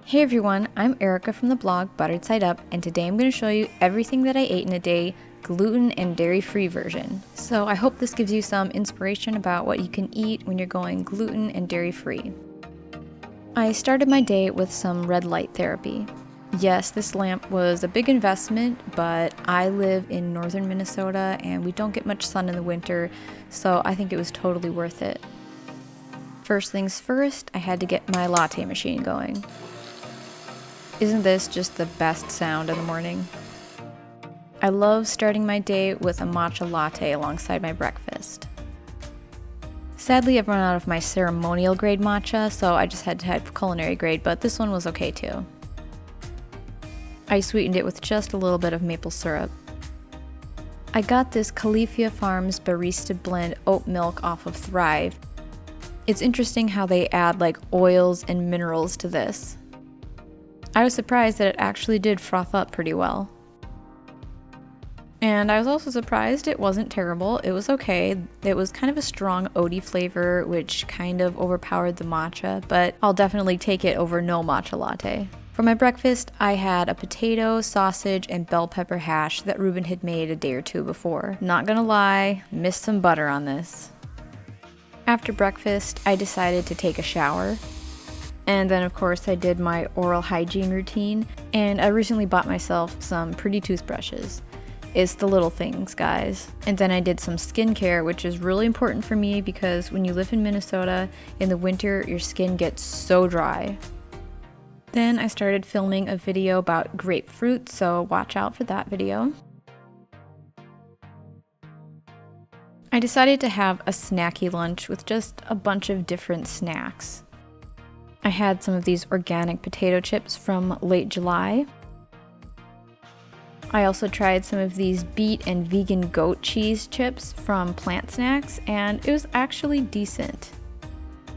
Hey everyone, I'm Erica from the blog Buttered Side Up, and today I'm going to show you everything that I ate in a day, gluten and dairy-free version. So I hope this gives you some inspiration about what you can eat when you're going gluten and dairy-free. I started my day with some red light therapy. Yes, this lamp was a big investment, but I live in northern Minnesota and we don't get much sun in the winter, so I think it was totally worth it. First things first, I had to get my latte machine going. Isn't this just the best sound in the morning? I love starting my day with a matcha latte alongside my breakfast. Sadly, I've run out of my ceremonial grade matcha, so I just had to have culinary grade, but this one was okay too. I sweetened it with just a little bit of maple syrup. I got this Califia Farms Barista Blend oat milk off of Thrive. It's interesting how they add like oils and minerals to this. I was surprised that it actually did froth up pretty well. And I was also surprised it wasn't terrible. It was okay. It was kind of a strong oaty flavor, which kind of overpowered the matcha, but I'll definitely take it over no matcha latte. For my breakfast, I had a potato, sausage, and bell pepper hash that Ruben had made a day or two before. Not gonna lie, missed some butter on this. After breakfast, I decided to take a shower. And then of course I did my oral hygiene routine, and I recently bought myself some pretty toothbrushes. It's the little things, guys. And then I did some skincare, which is really important for me because when you live in Minnesota, in the winter, your skin gets so dry. Then I started filming a video about grapefruit, so watch out for that video. I decided to have a snacky lunch with just a bunch of different snacks. I had some of these organic potato chips from late July. I also tried some of these beet and vegan goat cheese chips from Plant Snacks, and it was actually decent.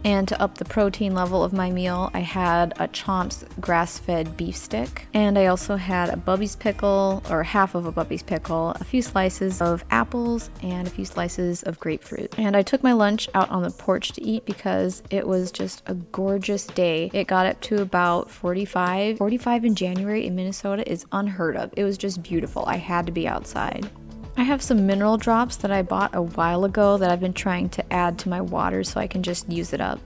And to up the protein level of my meal, I had a Chomp's grass-fed beef stick. And I also had a Bubby's pickle, or half of a Bubby's pickle, a few slices of apples, and a few slices of grapefruit. And I took my lunch out on the porch to eat because it was just a gorgeous day. It got up to about 45. 45 in January in Minnesota is unheard of. It was just beautiful. I had to be outside. I have some mineral drops that I bought a while ago that I've been trying to add to my water so I can just use it up.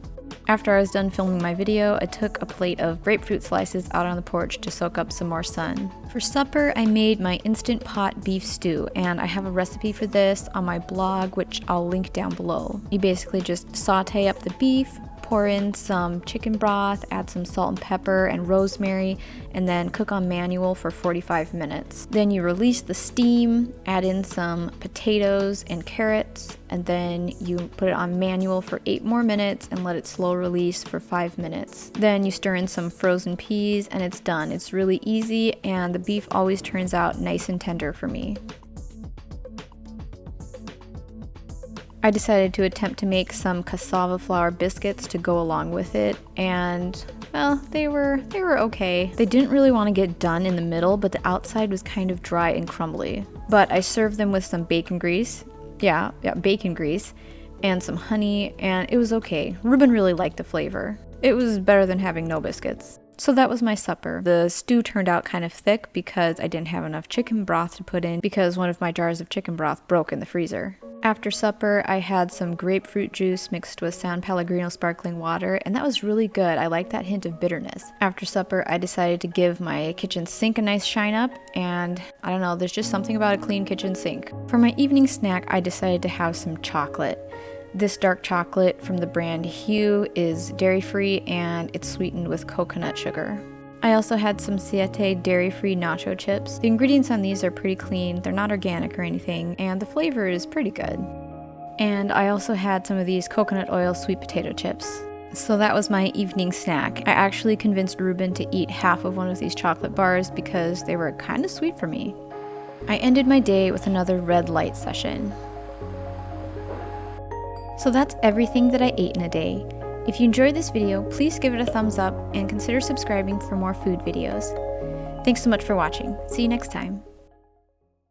After I was done filming my video, I took a plate of grapefruit slices out on the porch to soak up some more sun. For supper, I made my Instant Pot beef stew, and I have a recipe for this on my blog, which I'll link down below. You basically just saute up the beef, pour in some chicken broth, add some salt and pepper and rosemary, and then cook on manual for 45 minutes. Then you release the steam, add in some potatoes and carrots, and then you put it on manual for 8 more minutes and let it slow release for 5 minutes. Then you stir in some frozen peas and it's done. It's really easy, and the beef always turns out nice and tender for me. I decided to attempt to make some cassava flour biscuits to go along with it, and well, they were okay. They didn't really want to get done in the middle, but the outside was kind of dry and crumbly. But I served them with some bacon grease. Yeah, bacon grease, and some honey, and it was okay. Ruben really liked the flavor. It was better than having no biscuits. So that was my supper. The stew turned out kind of thick because I didn't have enough chicken broth to put in because one of my jars of chicken broth broke in the freezer. After supper, I had some grapefruit juice mixed with San Pellegrino sparkling water, and that was really good. I like that hint of bitterness. After supper, I decided to give my kitchen sink a nice shine up, and I don't know, there's just something about a clean kitchen sink. For my evening snack, I decided to have some chocolate. This dark chocolate from the brand Hue is dairy-free and it's sweetened with coconut sugar. I also had some Siete dairy-free nacho chips. The ingredients on these are pretty clean, they're not organic or anything, and the flavor is pretty good. And I also had some of these coconut oil sweet potato chips. So that was my evening snack. I actually convinced Ruben to eat half of one of these chocolate bars because they were kind of sweet for me. I ended my day with another red light session. So that's everything that I ate in a day. If you enjoyed this video, please give it a thumbs up and consider subscribing for more food videos. Thanks so much for watching. See you next time.